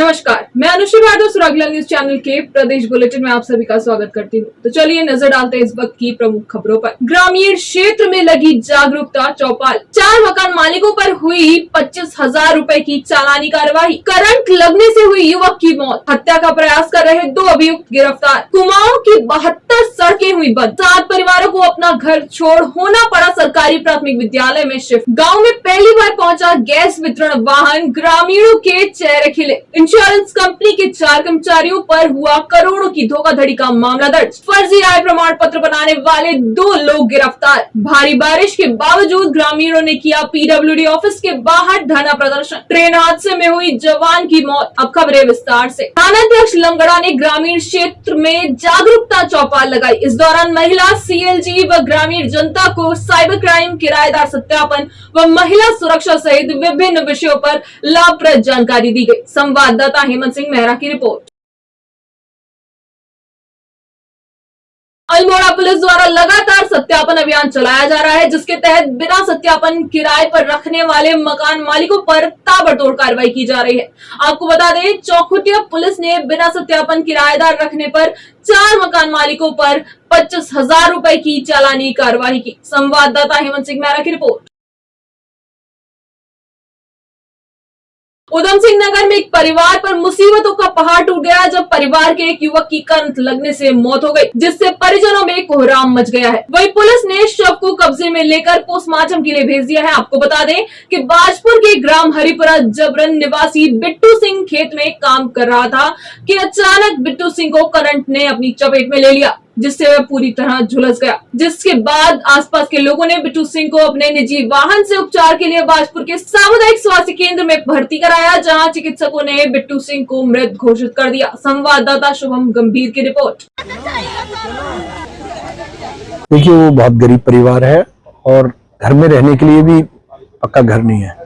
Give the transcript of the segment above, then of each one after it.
नमस्कार, मैं Anushree Bhardwaj सुरागला news channel के प्रदेश बुलेटिन में आप सभी का स्वागत करती हूँ। तो चलिए नजर डालते हैं इस वक्त की प्रमुख खबरों पर। ग्रामीण क्षेत्र में लगी जागरूकता चौपाल, 4 मकान मालिकों पर हुई 25,000 रुपए की चालानी कार्रवाई। करंट लगने से हुई युवक की मौत, हत्या का प्रयास कर रहे 2 अभियुक्त गिरफ्तार। कुमाऊं की 72 सड़कें हुई बंद, 7 परिवारों को अपना घर छोड़ होना पड़ा सरकारी प्राथमिक विद्यालय में शिफ्ट। गाँव में पहली बार पहुंचा गैस वितरण वाहन, ग्रामीणों के चेहरे खिले। इंश्योरेंस कंपनी के 4 कर्मचारियों पर हुआ करोड़ों की धोखाधड़ी का मामला दर्ज। फर्जी आय प्रमाण पत्र बनाने वाले 2 लोग गिरफ्तार। भारी बारिश के बावजूद ग्रामीणों ने किया पीडब्ल्यूडी ऑफिस के बाहर धरना प्रदर्शन। ट्रेन हादसे में हुई जवान की मौत। अब खबरें विस्तार से। थानाध्यक्ष लमगड़ा ने ग्रामीण क्षेत्र में जागरूकता चौपाल लगाई। इस दौरान महिला सीएलजी व ग्रामीण जनता को साइबर क्राइम, किराएदार सत्यापन व महिला सुरक्षा सहित विभिन्न विषयों पर लाभप्रद जानकारी दी गई। संवाददाता हेमंत सिंह मेहरा की रिपोर्ट। अल्मोड़ा पुलिस द्वारा लगातार सत्यापन अभियान चलाया जा रहा है, जिसके तहत बिना सत्यापन किराए पर रखने वाले मकान मालिकों पर ताबड़तोड़ कार्रवाई की जा रही है। आपको बता दें, चौखुटिया पुलिस ने बिना सत्यापन किराएदार रखने पर 4 मकान मालिकों पर 25,000 रुपए की चालानी कार्रवाई की। संवाददाता हेमंत सिंह मेहरा की रिपोर्ट। उधम सिंह नगर में एक परिवार पर मुसीबतों का पहाड़ टूट गया, जब परिवार के एक युवक की करंट लगने से मौत हो गई, जिससे परिजनों में कोहराम मच गया है। वहीं पुलिस ने शव को कब्जे में लेकर पोस्टमार्टम के लिए भेज दिया है। आपको बता दें कि बाजपुर के ग्राम हरिपुरा जबरन निवासी बिट्टू सिंह खेत में काम कर रहा था कि अचानक बिट्टू सिंह को करंट ने अपनी चपेट में ले लिया, जिससे वह पूरी तरह झुलस गया। जिसके बाद आसपास के लोगों ने बिट्टू सिंह को अपने निजी वाहन से उपचार के लिए बाजपुर के सामुदायिक स्वास्थ्य केंद्र में भर्ती कराया, जहां चिकित्सकों ने बिट्टू सिंह को मृत घोषित कर दिया। संवाददाता शुभम गंभीर की रिपोर्ट। देखिए, वो बहुत गरीब परिवार है और घर में रहने के लिए भी पक्का घर नहीं है,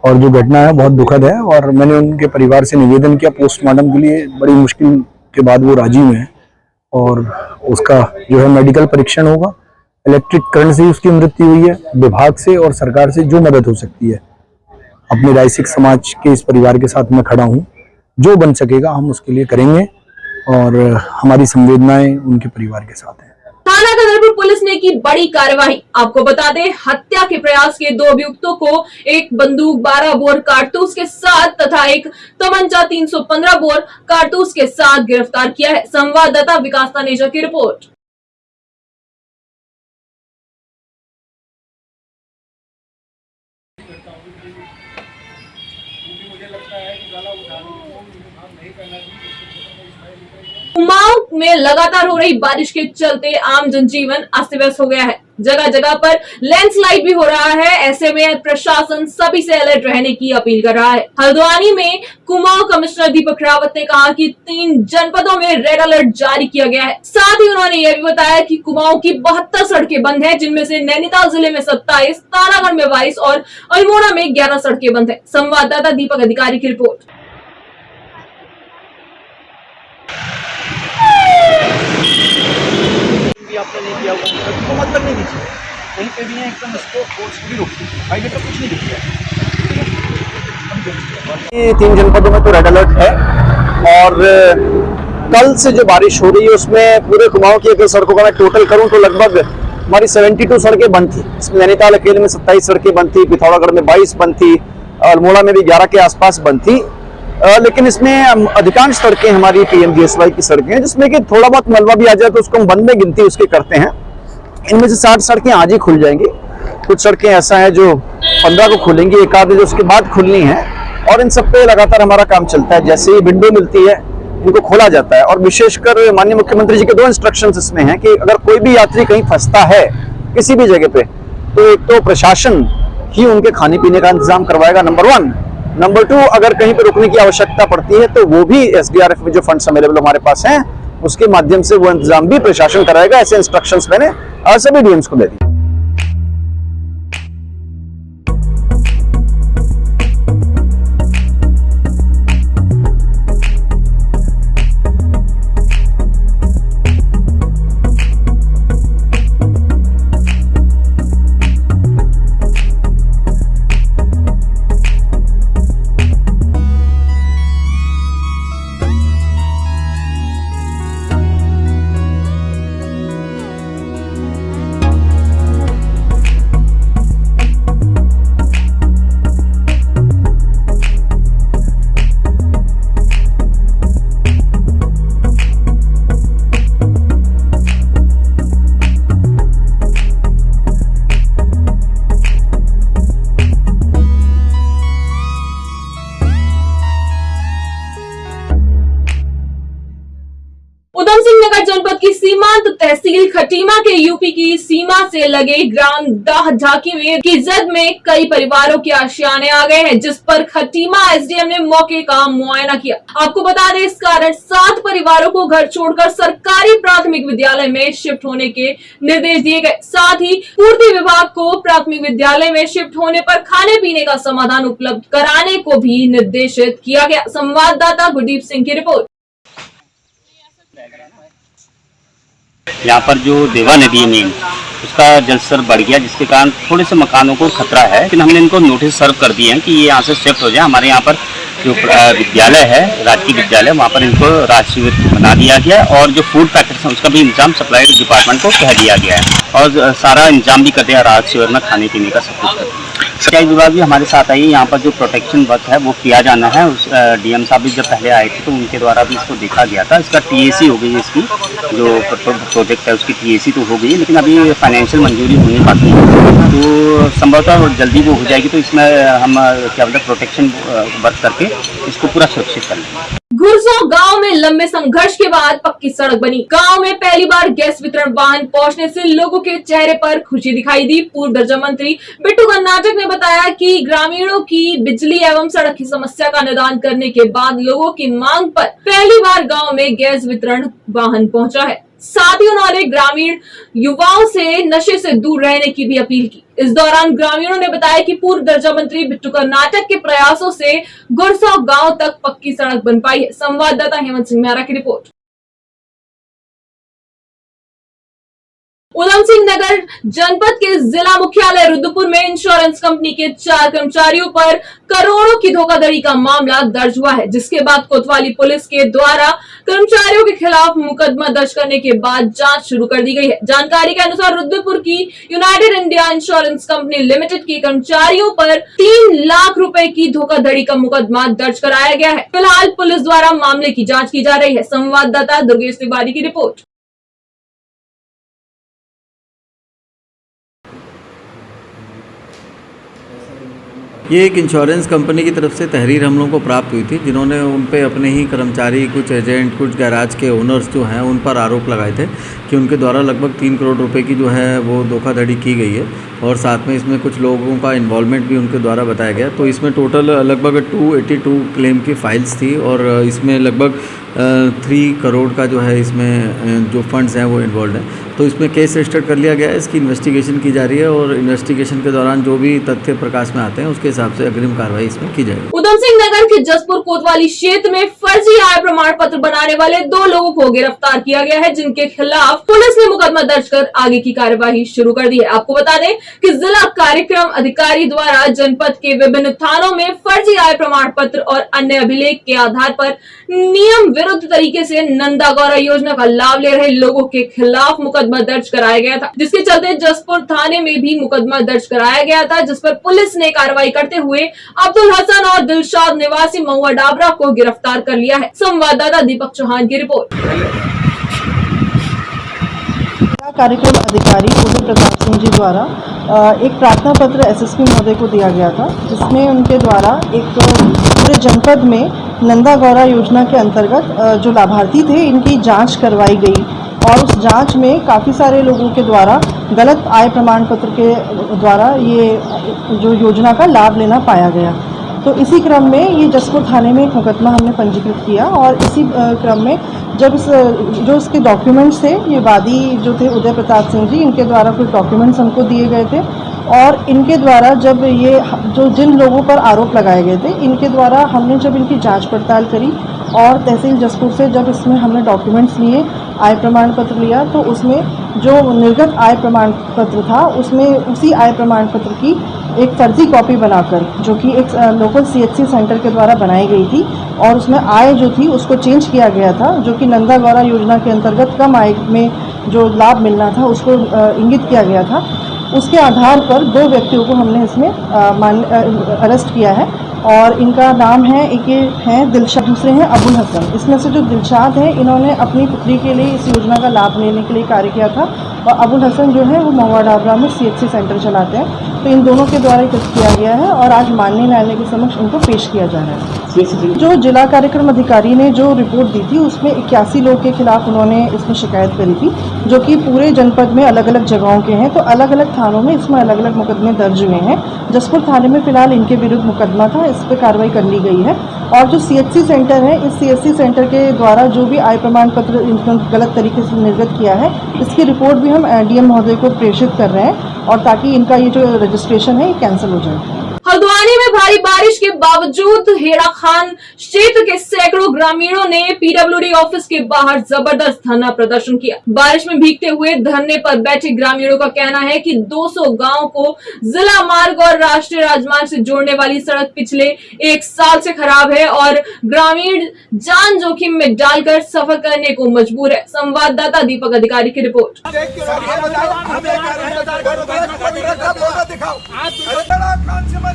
और जो घटना है बहुत दुखद है। और मैंने उनके परिवार से निवेदन किया पोस्टमार्टम के लिए, बड़ी मुश्किल के बाद वो राजी हुए हैं और उसका जो है मेडिकल परीक्षण होगा। इलेक्ट्रिक करंट से उसकी मृत्यु हुई है। विभाग से और सरकार से जो मदद हो सकती है, अपने रायसिक समाज के इस परिवार के साथ मैं खड़ा हूँ। जो बन सकेगा हम उसके लिए करेंगे और हमारी संवेदनाएं उनके परिवार के साथ हैं। थाना कदरपुर पुलिस ने की बड़ी कार्रवाई। आपको बता दें, हत्या के प्रयास के 2 अभियुक्तों को एक बंदूक 12 बोर कारतूस के साथ तथा एक तमंचा 315 बोर कारतूस के साथ गिरफ्तार किया है। संवाददाता विकास तानेजा की रिपोर्ट। कुमाऊं में लगातार हो रही बारिश के चलते आम जनजीवन अस्त व्यस्त हो गया है। जगह जगह पर लैंडस्लाइड भी हो रहा है। ऐसे में प्रशासन सभी से अलर्ट रहने की अपील कर रहा है। हल्द्वानी में कुमाऊं कमिश्नर दीपक रावत ने कहा कि 3 जनपदों में रेड अलर्ट जारी किया गया है। साथ ही उन्होंने यह भी बताया कि कुमाऊं की 72 सड़कें बंद है, जिनमें से नैनीताल जिले में 27, तारागढ़ में 22 और अल्मोड़ा में 11 सड़कें बंद है। संवाददाता दीपक अधिकारी की रिपोर्ट। आपने नहीं किया तो मतलब नहीं दीजिए, कहीं पे भी है एकदम इसको फोर्सफुली रोकिए। हाईवे पर कुछ नहीं दिख रहा है। 3 जनपदों में तो रेड अलर्ट है और कल से जो बारिश हो रही है उसमें पूरे कुमाऊं की अगर सड़कों का मैं टोटल करूं तो लगभग हमारी 72 सड़कें बंद थी। इसमें नैनीताल अकेले में 27 सड़कें बंद थी, पिथौरागढ़ में 22 बंद थी, अल्मोड़ा में भी 11 के आसपास बंद थी। लेकिन इसमें अधिकांश सड़कें हमारी पीएमजीएसवाई की सड़कें हैं, जिसमें कि थोड़ा बहुत मलबा भी आ जाए तो उसको हम बंद में गिनती उसके करते हैं। इनमें से 60 सड़कें आज ही खुल जाएंगी। कुछ सड़कें ऐसा है जो 15 को खुलेंगी, एक आधे जो उसके बाद खुलनी है, और इन सब पे लगातार हमारा काम चलता है। जैसे ही विंडो मिलती है इनको खोला जाता है। और विशेषकर माननीय मुख्यमंत्री जी के 2 इंस्ट्रक्शंस इसमें हैं कि अगर कोई भी यात्री कहीं फंसता है किसी भी जगह पे, तो एक तो प्रशासन ही उनके खाने पीने का इंतजाम करवाएगा, नंबर 1। नंबर 2, अगर कहीं पे रुकने की आवश्यकता पड़ती है तो वो भी एसडीआरएफ में जो फंड्स अवेलेबल हमारे पास हैं उसके माध्यम से वो इंतजाम भी प्रशासन कराएगा। ऐसे इंस्ट्रक्शंस मैंने सभी डीएम्स को दे दी। खटीमा के यूपी की सीमा से लगे ग्राम दाह झाकी में की जद में कई परिवारों के आशियाने आ गए हैं, जिस पर खटीमा एसडीएम ने मौके का मुआयना किया। आपको बता दें, इस कारण 7 परिवारों को घर छोड़कर सरकारी प्राथमिक विद्यालय में शिफ्ट होने के निर्देश दिए गए। साथ ही पूर्ति विभाग को प्राथमिक विद्यालय में शिफ्ट होने पर खाने पीने का समाधान उपलब्ध कराने को भी निर्देशित किया गया। संवाददाता गुरदीप सिंह की रिपोर्ट। यहाँ पर जो देवा नदी है मेन, उसका जलस्तर बढ़ गया, जिसके कारण थोड़े से मकानों को खतरा है। लेकिन हमने इनको नोटिस सर्व कर दिए हैं कि ये यहाँ से शिफ्ट हो जाए। हमारे यहाँ पर जो विद्यालय है, राजकीय विद्यालय, वहाँ पर इनको राज शिविर बना दिया गया है और जो फूड पैकेट्स हैं उसका भी इंतजाम सप्लाई डिपार्टमेंट को कह दिया गया है और सारा इंतजाम भी कर दिया राज शिविर में खाने पीने का सब कुछ कर दिया। सिंचाई विभाग भी हमारे साथ आई है। यहाँ पर जो प्रोटेक्शन वर्क है वो किया जाना है। उस डीएम साहब भी जब पहले आए थे तो उनके द्वारा भी इसको देखा गया था। इसका टीएसी हो गई है, इसकी जो प्रोजेक्ट है उसकी टीएसी तो हो गई, लेकिन अभी फाइनेंशियल मंजूरी होनी बाकी है, तो संभवतः जल्दी वो हो जाएगी। तो इसमें हम क्या बोलते हैं प्रोटेक्शन वर्क करके इसको पूरा सुरक्षित कर लेंगे। गुरसो गांव में लंबे संघर्ष के बाद पक्की सड़क बनी। गांव में पहली बार गैस वितरण वाहन पहुंचने से लोगों के चेहरे पर खुशी दिखाई दी। पूर्व ऊर्जा मंत्री बिट्टू कर्नाटक ने बताया कि ग्रामीणों की बिजली एवं सड़क की समस्या का निदान करने के बाद लोगों की मांग पर पहली बार गांव में गैस वितरण वाहन पहुंचा है। साथ ही उन्होंने ग्रामीण युवाओं से नशे से दूर रहने की भी अपील की। इस दौरान ग्रामीणों ने बताया कि पूर्व दर्जा मंत्री बिट्टू कर्नाटक के प्रयासों से गुरसो गांव तक पक्की सड़क बन पाई है। संवाददाता हेमंत सिंह मेहरा की रिपोर्ट। उधम सिंह नगर जनपद के जिला मुख्यालय रुद्रपुर में इंश्योरेंस कंपनी के 4 कर्मचारियों पर करोड़ों की धोखाधड़ी का मामला दर्ज हुआ है, जिसके बाद कोतवाली पुलिस के द्वारा कर्मचारियों के खिलाफ मुकदमा दर्ज करने के बाद जांच शुरू कर दी गई है। जानकारी के अनुसार रुद्रपुर की United India insurance company limited के कर्मचारियों पर 3 लाख रुपए की धोखाधड़ी का मुकदमा दर्ज कराया गया है। फिलहाल पुलिस द्वारा मामले की जाँच की जा रही है। संवाददाता दुर्गेश तिवारी की रिपोर्ट। ये एक इंश्योरेंस कंपनी की तरफ से तहरीर हम लोगों को प्राप्त हुई थी, जिन्होंने उन पे अपने ही कर्मचारी, कुछ एजेंट, कुछ गैराज के ओनर्स जो हैं उन पर आरोप लगाए थे कि उनके द्वारा लगभग 3 करोड़ रुपए की जो है वो धोखाधड़ी की गई है और साथ में इसमें कुछ लोगों का इन्वॉल्वमेंट भी उनके द्वारा बताया गया। तो इसमें टोटल लगभग 282 क्लेम की फाइल्स थी और इसमें लगभग 3 करोड़ का जो है इसमें जो फंड्स हैं वो इन्वॉल्व हैं। तो इसमें केस रजिस्टर कर लिया गया है, इसकी इन्वेस्टिगेशन की जा रही है और इन्वेस्टिगेशन के दौरान जो भी तथ्य प्रकाश में आते हैं उसके हिसाब से अग्रिम कार्रवाई इसमें की जाएगी। उधम सिंह नगर के जसपुर कोतवाली क्षेत्र में फर्जी आय प्रमाण पत्र बनाने वाले 2 लोगों को गिरफ्तार किया गया है, जिनके खिलाफ पुलिस ने मुकदमा दर्ज कर आगे की कार्यवाही शुरू कर दी है। आपको बता दें कि जिला कार्यक्रम अधिकारी द्वारा जनपद के विभिन्न थानों में फर्जी आय प्रमाण पत्र और अन्य अभिलेख के आधार पर नियम विरुद्ध तरीके से नंदा गौरा योजना का लाभ ले रहे लोगों के खिलाफ मुकदमा दर्ज कराया गया था, जिसके चलते जसपुर थाने में भी मुकदमा दर्ज कराया गया था, जिस पर पुलिस ने कार्रवाई करते हुए अब्दुल हसन और दिलशाद निवासी महुआ डाबरा को गिरफ्तार कर लिया है। संवाददाता दीपक चौहान की रिपोर्ट। कार्यक्रम अधिकारी उदय प्रताप सिंह जी द्वारा एक प्रार्थना पत्र एसएसपी महोदय को दिया गया था, जिसमें उनके द्वारा एक पूरे जनपद में नंदा गौरा योजना के अंतर्गत जो लाभार्थी थे इनकी जांच करवाई गई और उस जांच में काफ़ी सारे लोगों के द्वारा गलत आय प्रमाण पत्र के द्वारा ये जो योजना का लाभ लेना पाया गया। तो इसी क्रम में ये जसपुर थाने में एक मुकदमा हमने पंजीकृत किया और इसी क्रम में जब जो इसके डॉक्यूमेंट्स थे, ये वादी जो थे उदय प्रताप सिंह जी, इनके द्वारा कुछ डॉक्यूमेंट्स हमको दिए गए थे और इनके द्वारा जब ये जो जिन लोगों पर आरोप लगाए गए थे इनके द्वारा हमने जब इनकी जांच पड़ताल करी और तहसील जसपुर से जब इसमें हमने डॉक्यूमेंट्स लिए, आय प्रमाण पत्र लिया, तो उसमें जो निर्गत आय प्रमाण पत्र था उसमें उसी आय प्रमाण पत्र की एक फर्जी कॉपी बनाकर, जो कि एक लोकल सीएचसी सेंटर के द्वारा बनाई गई थी और उसमें आय जो थी उसको चेंज किया गया था, जो कि नंदा गौरा योजना के अंतर्गत कम आय में जो लाभ मिलना था उसको इंगित किया गया था। उसके आधार पर 2 व्यक्तियों को हमने इसमें अरेस्ट किया है और इनका नाम है, एक है दिलशाद, दूसरे हैं अबुल हसन। इसमें से जो दिलशाद है इन्होंने अपनी पुत्री के लिए इस योजना का लाभ लेने के लिए कार्य किया था और अबुल हसन जो है वो महुआ डाबरा में सीएचसी सेंटर चलाते हैं। तो इन दोनों के द्वारा किया गया है और आज माननीय न्यायालय के समक्ष उनको पेश किया जा रहा है। जो जिला कार्यक्रम अधिकारी ने जो रिपोर्ट दी थी उसमें 81 लोगों के खिलाफ उन्होंने इसमें शिकायत करी थी, जो कि पूरे जनपद में अलग अलग जगहों के हैं। तो अलग अलग थानों में इसमें अलग अलग मुकदमे दर्ज हुए हैं। जसपुर थाने में फिलहाल इनके विरुद्ध मुकदमा था, इस पर कार्रवाई कर ली गई है। और जो CHC सेंटर है, इस CHC सेंटर के द्वारा जो भी आय प्रमाण पत्र इन्होंने गलत तरीके से निर्गत किया है, इसकी रिपोर्ट भी हम DM महोदय को प्रेषित कर रहे हैं, और ताकि इनका ये जो रजिस्ट्रेशन है ये कैंसिल हो जाए। हल्द्वानी में भारी बारिश के बावजूद हेड़ा खान क्षेत्र के सैकड़ों ग्रामीणों ने PWD ऑफिस के बाहर जबरदस्त धरना प्रदर्शन किया। बारिश में भीगते हुए धरने पर बैठे ग्रामीणों का कहना है कि 200 गांव को जिला मार्ग और राष्ट्रीय राजमार्ग से जोड़ने वाली सड़क पिछले 1 साल से खराब है और ग्रामीण जान जोखिम में डालकर सफर करने को मजबूर है। संवाददाता दीपक अधिकारी की रिपोर्ट।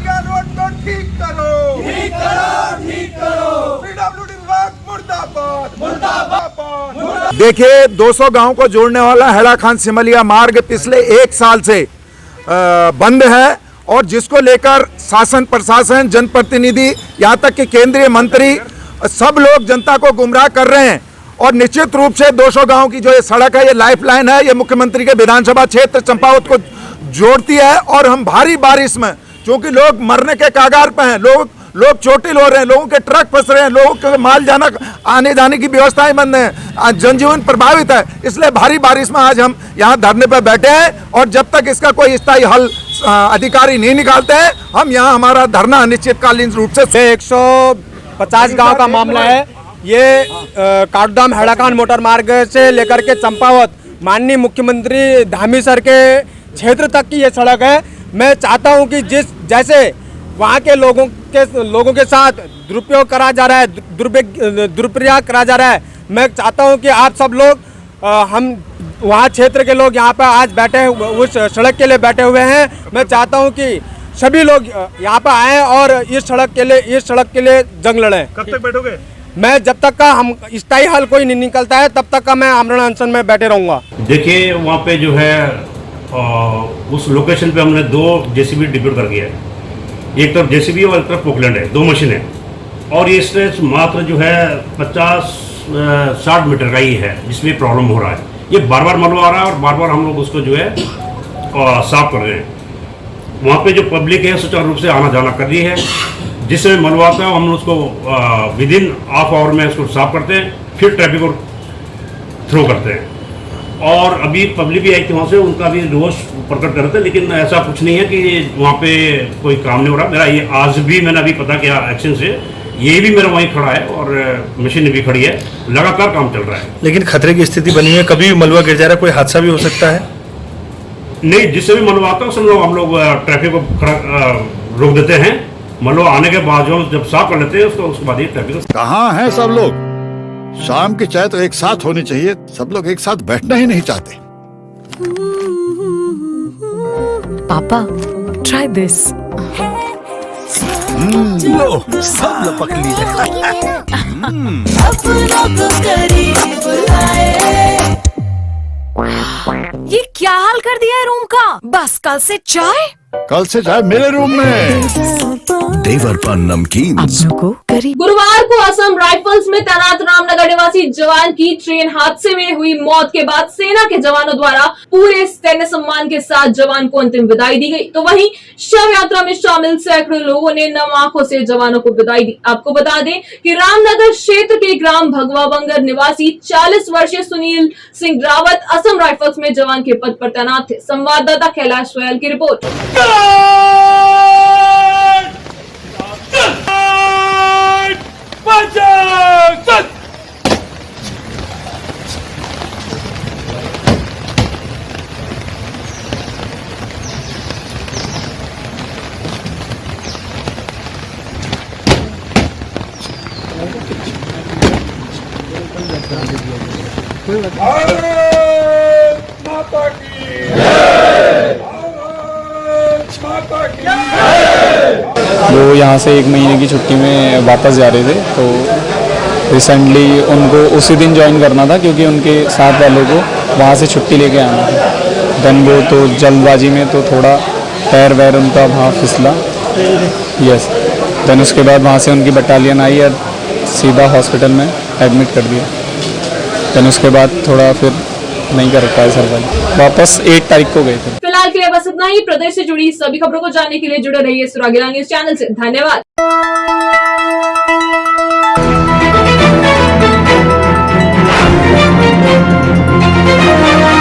रोड को ठीक करो, ठीक करो, ठीक करो। PWD विभाग मुर्दाबाद, मुर्दाबाद। देखिए, 200 गांव को जोड़ने वाला हेड़ा खान सिमलिया मार्ग पिछले 1 साल से बंद है, और जिसको लेकर शासन प्रशासन, जनप्रतिनिधि, यहाँ तक कि केंद्रीय मंत्री, सब लोग जनता को गुमराह कर रहे हैं। और निश्चित रूप से 200 गांव की जो ये सड़क है, ये लाइफलाइन है, ये मुख्यमंत्री के विधानसभा क्षेत्र चंपावत को जोड़ती है। और हम भारी बारिश में, क्योंकि लोग मरने के कागार पे हैं, लोग चोटिल हो रहे हैं, लोगों के ट्रक फंस रहे हैं, लोगों के माल जाना आने जाने की व्यवस्थाएं बंद हैं, जनजीवन प्रभावित है। इसलिए भारी बारिश में आज हम यहाँ धरने पर बैठे हैं, और जब तक इसका कोई स्थायी हल अधिकारी नहीं निकालते हैं, हम यहाँ हमारा धरना अनिश्चितकालीन रूप से 150 गांव का मामला है। ये काठगोदाम हेड़ा खान मोटर मार्ग से लेकर के चंपावत माननीय मुख्यमंत्री धामी सर के क्षेत्र तक की ये सड़क है। मैं चाहता हूं कि जैसे वहां के लोगों के साथ दुरुपयोग करा जा रहा है, दुरुपयोग करा जा रहा है, मैं चाहता हूं कि आप सब लोग, हम वहां क्षेत्र के लोग यहाँ पर आज बैठे उस सड़क के लिए बैठे हुए हैं। मैं चाहता हूं कि सभी लोग यहाँ पर आएँ और इस सड़क के लिए जंग लड़ें। कब तक बैठोगे? मैं जब तक का हम स्थायी हल कोई नहीं निकलता है तब तक का मैं आमरण अनशन में बैठे रहूँगा। देखिए, वहाँ पे जो है उस लोकेशन पे हमने 2 JCB डिप्यूट कर दिया है। एक तरफ JCB और एक तरफ पोकलैंड है, 2 मशीन है। और ये स्ट्रेच मात्र जो है 50-60 मीटर का ही है, जिसमें प्रॉब्लम हो रहा है। ये बार बार मलबा आ रहा है और बार बार हम लोग उसको जो है साफ कर रहे हैं। वहाँ पे जो पब्लिक है सुचारू रूप से आना जाना कर रही है। जिस समय मलबा आता है हम उसको विदिन हाफ आवर में उसको साफ करते हैं, फिर ट्रैफिक को थ्रो करते हैं। और अभी पब्लिक भी आई थी वहाँ से, उनका भी रोष प्रकट कर रहे थे, लेकिन ऐसा कुछ नहीं है कि वहाँ पे कोई काम नहीं हो रहा। मेरा ये आज भी मैंने अभी पता किया एक्शन से, ये भी मेरा वहीं खड़ा है और मशीन भी खड़ी है, लगातार काम चल रहा है। लेकिन खतरे की स्थिति बनी है, कभी भी मलबा गिर जा रहा है, कोई हादसा भी हो सकता है। नहीं, जिससे भी मलबा आता है उसमें हम लोग ट्रैफिक को रोक देते हैं। मलबा आने के बाद जब साफ कर लेते हैं उसके बाद ये ट्रैफिक। कहाँ हैं सब लोग? शाम की चाय तो एक साथ होनी चाहिए, सब लोग एक साथ बैठना ही नहीं चाहते। पापा, try this. लो, सब लपक लिए। ये क्या हाल कर दिया है रूम का? बस कल से चाय? कल से चाय मेरे रूम में। देवर पान नमकीन। गुरुवार को असम राइफल्स में तैनात रामनगर निवासी जवान की ट्रेन हादसे में हुई मौत के बाद सेना के जवानों द्वारा पूरे सैन्य सम्मान के साथ जवान को अंतिम विदाई दी गई। तो वहीं शव यात्रा में शामिल सैकड़ों लोगों ने नम आंखों से जवानों को विदाई दी। आपको बता दें कि रामनगर क्षेत्र के ग्राम भगवा बंगर निवासी 40 वर्षीय सुनील सिंह रावत असम राइफल्स में जवान के पद पर तैनात थे। संवाददाता कैलाश गोयल की रिपोर्ट। माता की वो यहाँ से 1 महीने की छुट्टी में वापस जा रहे थे, तो रिसेंटली उनको उसी दिन ज्वाइन करना था क्योंकि उनके साथ वालों को वहाँ से छुट्टी लेके आना था। देन वो तो जल्दबाजी में तो थोड़ा पैर वैर उनका वहाँ फिसला। यस, देन उसके बाद वहाँ से उनकी बटालियन आई और सीधा हॉस्पिटल में एडमिट कर दिया। देन उसके बाद थोड़ा फिर नहीं कर पाए सर्वाइव, वापस 8 तारीख को गए थे। फिलहाल के लिए बस इतना ही। प्रदेश से जुड़ी सभी खबरों को जानने के लिए जुड़े रहिए सुरागेला न्यूज चैनल से। धन्यवाद।